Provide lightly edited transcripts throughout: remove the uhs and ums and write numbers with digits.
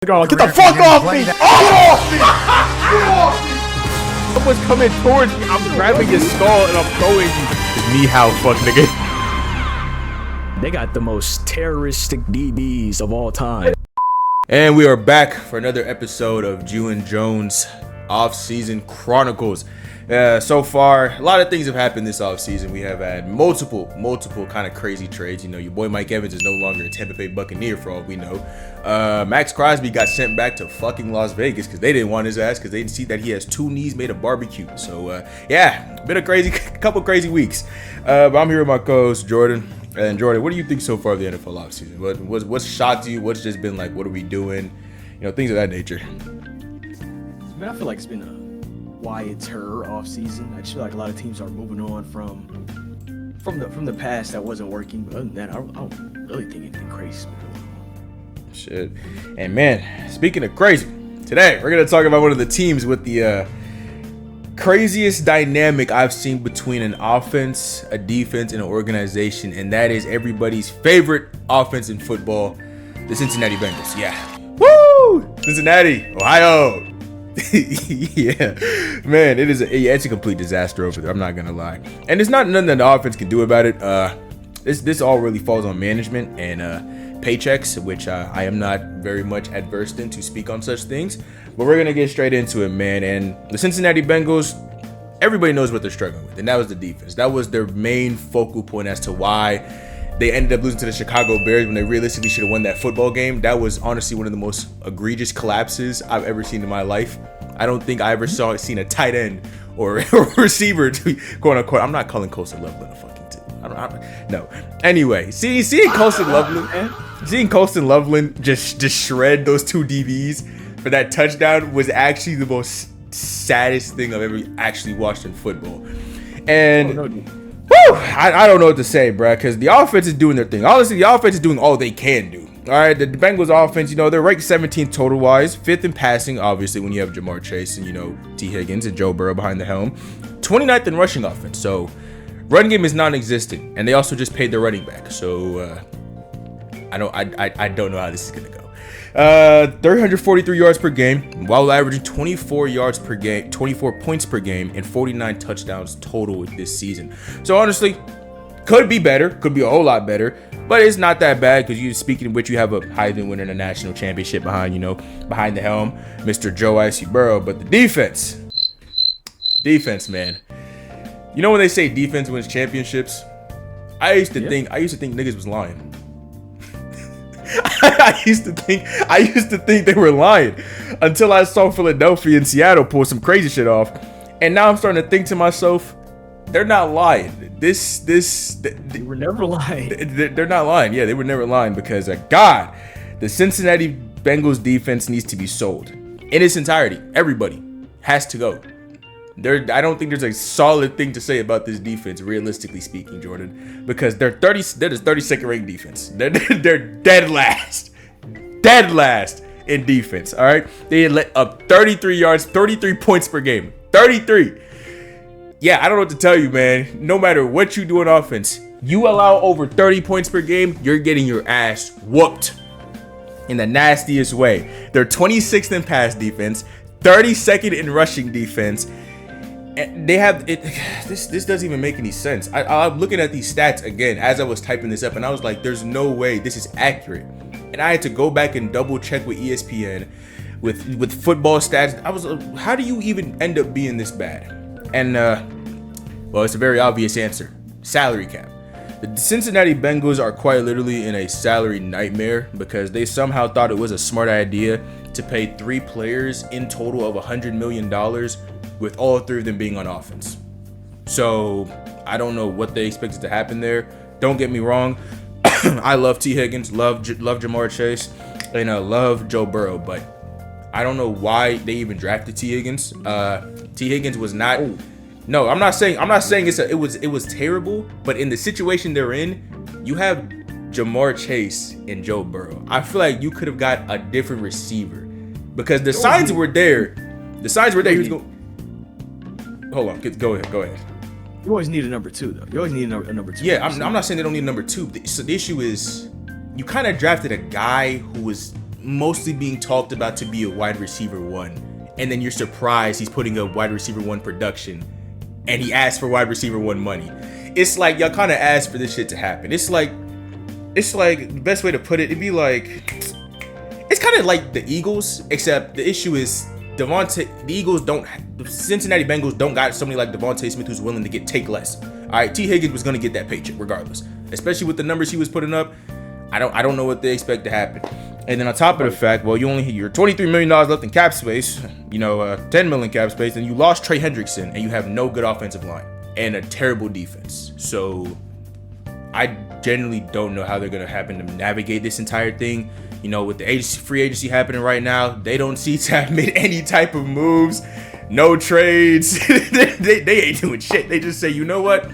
going, get the fuck off me! Get off me! Get off me! Someone's coming towards me. I'm grabbing his skull and I'm throwing you. It's me, how fuck nigga. They got the most terroristic DBs of all time. And we are back for another episode of Jew and Jones Offseason Chronicles. So far, a lot of things have happened this offseason. We have had multiple kind of crazy trades. You know, your boy Mike Evans is no longer a Tampa Bay Buccaneer for all we know. Max Crosby got sent back to fucking Las Vegas because they didn't want his ass because they didn't see that he has 2 knees made of barbecue. So, yeah, been a couple crazy weeks. But I'm here with my co-host, Jordan. And Jordan, what do you think so far of the NFL offseason? What's shocked you? What's just been like, what are we doing? You know, things of that nature. Man, I feel like it's been a Wyatt's her off season. I just feel like a lot of teams are moving on from the past that wasn't working. But other than that, I don't really think anything crazy. Shit. And man, speaking of crazy, today we're gonna talk about one of the teams with the craziest dynamic I've seen between an offense, a defense, and an organization, and that is everybody's favorite offense in football, the Cincinnati Bengals. Yeah. Woo! Cincinnati, Ohio. Yeah, man, it's a complete disaster over there. I'm not gonna lie, and it's not nothing that the offense can do about it. This all really falls on management and paychecks, which I am not very much adverse in to speak on such things. But we're gonna get straight into it, man. And the Cincinnati Bengals, everybody knows what they're struggling with, and that was the defense. That was their main focal point as to why they ended up losing to the Chicago Bears when they realistically should have won that football game. That was honestly one of the most egregious collapses I've ever seen in my life. I don't think I ever seen a tight end or a receiver to quote unquote. I'm not calling Colston Loveland a fucking team. No. Anyway, seeing Colston Loveland just shred those 2 DBs for that touchdown was actually the most saddest thing I've ever actually watched in football. And I don't know what to say, bro, because the offense is doing their thing. Honestly, the offense is doing all they can do. All right, the Bengals offense, you know, they're ranked 17th total-wise, 5th in passing, obviously, when you have Jamar Chase and, you know, T. Higgins and Joe Burrow behind the helm. 29th in rushing offense, so run game is non-existent, and they also just paid their running back. So I don't know how this is gonna go. 343 yards per game, while averaging 24 yards per game, 24 points per game, and 49 touchdowns total this season. So honestly, could be better, could be a whole lot better, but it's not that bad because speaking of which, you have a Heisman winner and a national championship behind the helm, Mr. Joe Icy Burrow. But the defense, man. You know when they say defense wins championships, I used to think niggas was lying. I used to think they were lying until I saw Philadelphia and Seattle pull some crazy shit off, and now I'm starting to think to myself, they're not lying. They were never lying. They're not lying. Yeah, they were never lying because God, the Cincinnati Bengals defense needs to be sold in its entirety. Everybody has to go. I don't think there's a solid thing to say about this defense, realistically speaking, Jordan, because they're the 32nd ranked defense. They're dead last in defense. All right, they let up 33 points per game. 33. Yeah, I don't know what to tell you, man. No matter what you do on offense, you allow over 30 points per game, you're getting your ass whooped in the nastiest way. They're 26th in pass defense, 32nd in rushing defense. They have it. This doesn't even make any sense. I'm looking at these stats again as I was typing this up, and I was like, "There's no way this is accurate." And I had to go back and double check with ESPN, with football stats. I was, how do you even end up being this bad? And well, it's a very obvious answer: salary cap. The Cincinnati Bengals are quite literally in a salary nightmare because they somehow thought it was a smart idea to pay 3 players in total of $100 million. With all 3 of them being on offense. So I don't know what they expected to happen there. Don't get me wrong. I love T. Higgins, love Jamar Chase, and love Joe Burrow, but I don't know why they even drafted T. Higgins. T. Higgins was not. No, I'm not saying it was terrible, but in the situation they're in, you have Jamar Chase and Joe Burrow. I feel like you could have got a different receiver because the signs were there. The signs were there. He was going. Hold on, go ahead. You always need a number 2, though. You always need a number 2. Yeah, I'm not saying they don't need a number 2. So the issue is, you kind of drafted a guy who was mostly being talked about to be a wide receiver 1, and then you're surprised he's putting a wide receiver 1 production, and he asked for wide receiver 1 money. It's like y'all kind of asked for this shit to happen. It's like the best way to put it, it'd be like, it's kind of like the Eagles, except the issue is the Cincinnati Bengals don't got somebody like Devontae Smith who's willing to take less. All right, T. Higgins was gonna get that paycheck regardless, especially with the numbers he was putting up. I don't know what they expect to happen. And then on top of the fact, well, you're $23 million left in cap space, $10 million cap space, and you lost Trey Hendrickson, and you have no good offensive line and a terrible defense. So I genuinely don't know how they're gonna happen to navigate this entire thing. With the free agency happening right now, they don't seem to have made any type of moves, no trades. they ain't doing shit. They just say, you know what?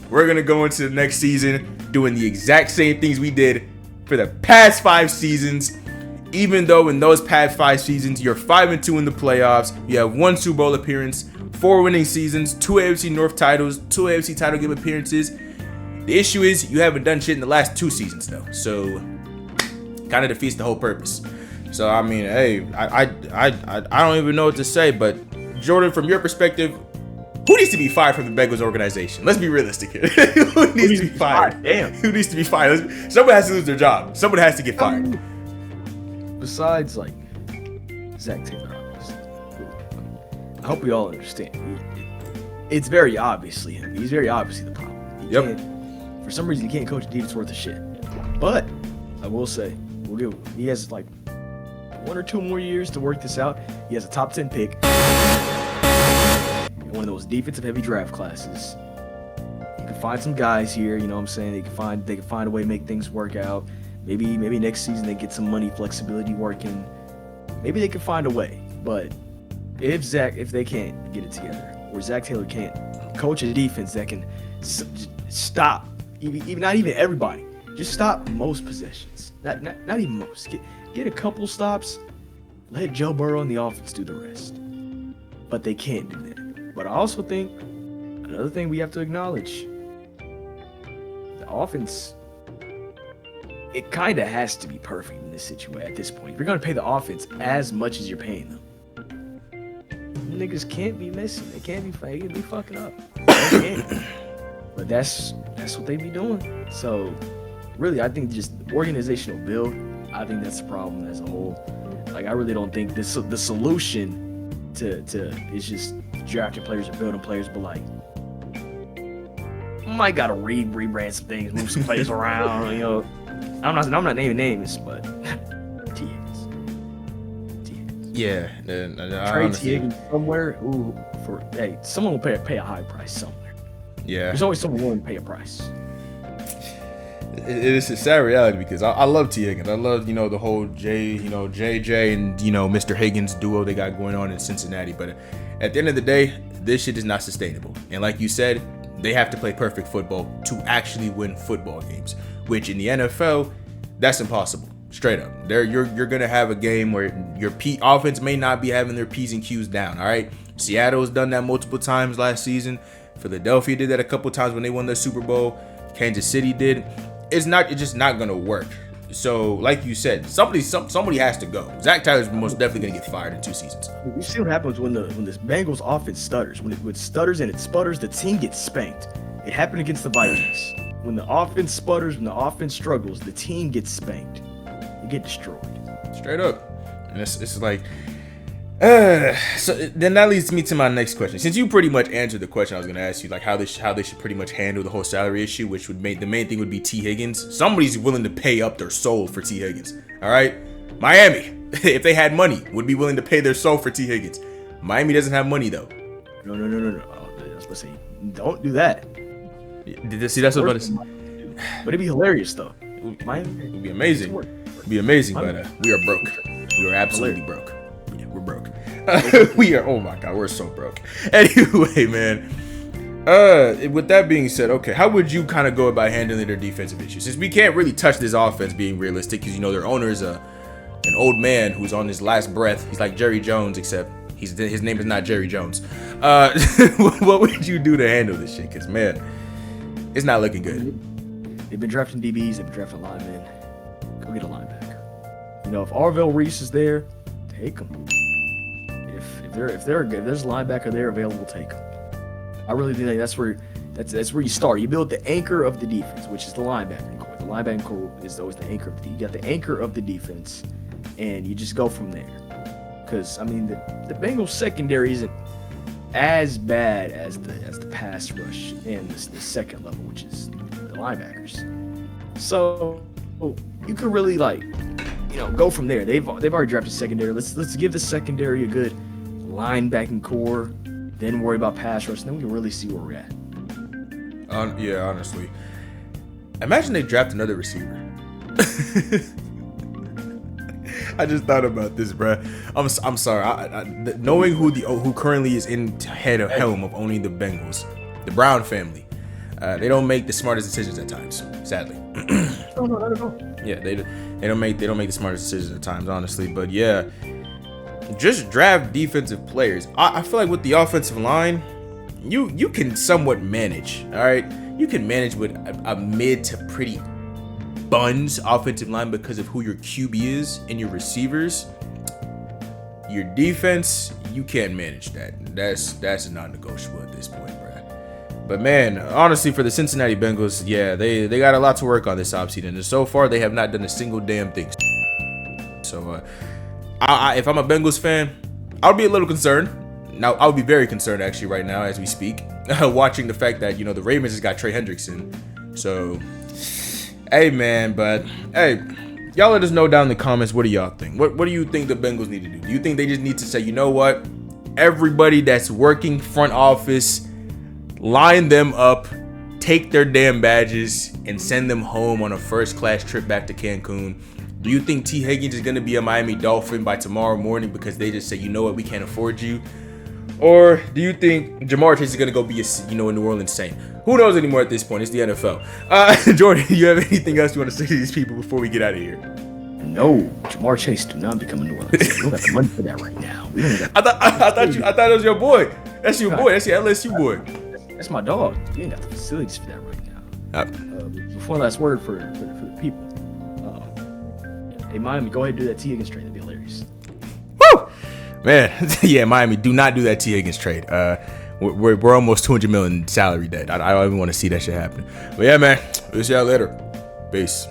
We're gonna go into the next season doing the exact same things we did for the past 5 seasons, even though in those past 5 seasons you're 5-2 in the playoffs, you have 1 Super Bowl appearance, 4 winning seasons, 2 AFC North titles, 2 AFC title game appearances. The issue is you haven't done shit in the last 2 seasons though, so kind of defeats the whole purpose. So I mean, hey, I don't even know what to say, but Jordan, from your perspective, who needs to be fired from the Bengals organization? Let's be realistic here. Who needs to be fired? Damn. Who needs to be fired? Someone has to lose their job. Someone has to get fired. Besides, like, Zach Taylor, obviously. I hope we all understand. It's very obviously him. He's very obviously the problem. For some reason, he can't coach a defense worth of shit. But I will say, he has like 1 or 2 more years to work this out. He has a top 10 pick. One of those defensive heavy draft classes. You can find some guys here, you know what I'm saying? They can find a way to make things work out. Maybe next season they get some money flexibility working. Maybe they can find a way. But if they can't get it together, or Zach Taylor can't coach a defense that can stop, not even everybody, just stop most possessions. Not even most. Get a couple stops. Let Joe Burrow and the offense do the rest. But they can't do that. But I also think another thing we have to acknowledge, the offense, it kind of has to be perfect in this situation at this point. If you're going to pay the offense as much as you're paying them, niggas can't be missing. They can't be fucking up. They can't. But that's what they be doing. So really, I think just organizational build, I think that's the problem as a whole. Like, I really don't think the solution to is just drafting players or building players, but like, might gotta rebrand some things, move some players around. I'm not naming names, but T. Yeah, trade T somewhere. Someone will pay a high price somewhere. Yeah, there's always someone willing to pay a price. It is a sad reality because I love T. Higgins. I love, the whole JJ and, Mr. Higgins duo they got going on in Cincinnati. But at the end of the day, this shit is not sustainable. And like you said, they have to play perfect football to actually win football games, which in the NFL, that's impossible. Straight up. You're going to have a game where your offense may not be having their P's and Q's down, all right? Seattle's done that multiple times last season. Philadelphia did that a couple times when they won the Super Bowl. Kansas City did. It's just not gonna work. So, like you said, somebody has to go. Zach Tyler's most definitely gonna get fired in 2 seasons. You see what happens when this Bengals offense stutters. When it stutters and it sputters, the team gets spanked. It happened against the Vikings. When the offense sputters, when the offense struggles, the team gets spanked. You get destroyed. Straight up. And it's like, so then that leads me to my next question. Since you pretty much answered the question I was going to ask you, like how they should pretty much handle the whole salary issue, which would make the main thing would be T. Higgins. Somebody's willing to pay up their soul for T. Higgins. All right, Miami, if they had money, would be willing to pay their soul for T. Higgins. Miami doesn't have money though. No. Oh, I was about to say, don't do that. See, that's what I was about to say. But it'd be hilarious though. Miami, it'd be amazing. It'd be amazing, but we are broke. We are absolutely broke. Yeah, we're broke. We are. Oh my god, we're so broke. Anyway, man. With that being said, okay, how would you kind of go about handling their defensive issues? Since we can't really touch this offense, being realistic, because their owner is an old man who's on his last breath. He's like Jerry Jones, except his name is not Jerry Jones. What would you do to handle this shit? Because man, it's not looking good. They've been drafting DBs. They've been drafting linemen. Go get a linebacker. if Arvell Reese is there, take him. If there's a linebacker there available, take him. I really think that's where you start. You build the anchor of the defense, which is the linebacking core. The linebacking core is always the anchor of you got the anchor of the defense, and you just go from there. Because I mean, the Bengals secondary isn't as bad as the pass rush and the second level, which is the linebackers. So you could really go from there. They've already drafted secondary. Let's give the secondary a good linebacking core, then worry about pass rush, and then we can really see where we're at. Yeah, honestly. Imagine they draft another receiver. I just thought about this, bruh. I'm sorry. Knowing who currently is in head of helm of owning the Bengals, the Brown family, they don't make the smartest decisions at times, sadly. No, not at all. Yeah, they don't make the smartest decisions at times, honestly. But yeah, just draft defensive players. I feel like with the offensive line, you can somewhat manage. All right, you can manage with a mid to pretty buns offensive line because of who your QB is and your receivers. Your defense, you can't manage that. That's non-negotiable at this point, bruh. But man, honestly, for the Cincinnati Bengals, yeah, they got a lot to work on this offseason, and so far they have not done a single damn thing. So, if I'm a Bengals fan, I'll be a little concerned. Now, I'll be very concerned actually right now as we speak, watching the fact that the Ravens just got Trey Hendrickson. So, hey man, but hey, y'all let us know down in the comments. What do y'all think? What do you think the Bengals need to do? Do you think they just need to say, you know what? Everybody that's working front office, line them up, take their damn badges, and send them home on a first-class trip back to Cancun? Do you think T. Higgins is going to be a Miami Dolphin by tomorrow morning because they just say, you know what, we can't afford you? Or do you think Jamar Chase is going to go be a New Orleans Saint? Who knows anymore at this point? It's the NFL. Jordan, you have anything else you want to say to these people before we get out of here? No, Jamar Chase do not become a New Orleans Saint. We don't got the money for that right now. I thought it was your boy. That's your boy. That's your LSU boy. That's my dog. You ain't got the facilities for that right now. Before last word for the people. Hey, Miami, go ahead and do that T. Higgins trade. That'd be hilarious. Woo! Man, yeah, Miami, do not do that T. Higgins trade. We're almost $200 million salary debt. I don't even want to see that shit happen. But yeah, man, we'll see y'all later. Peace.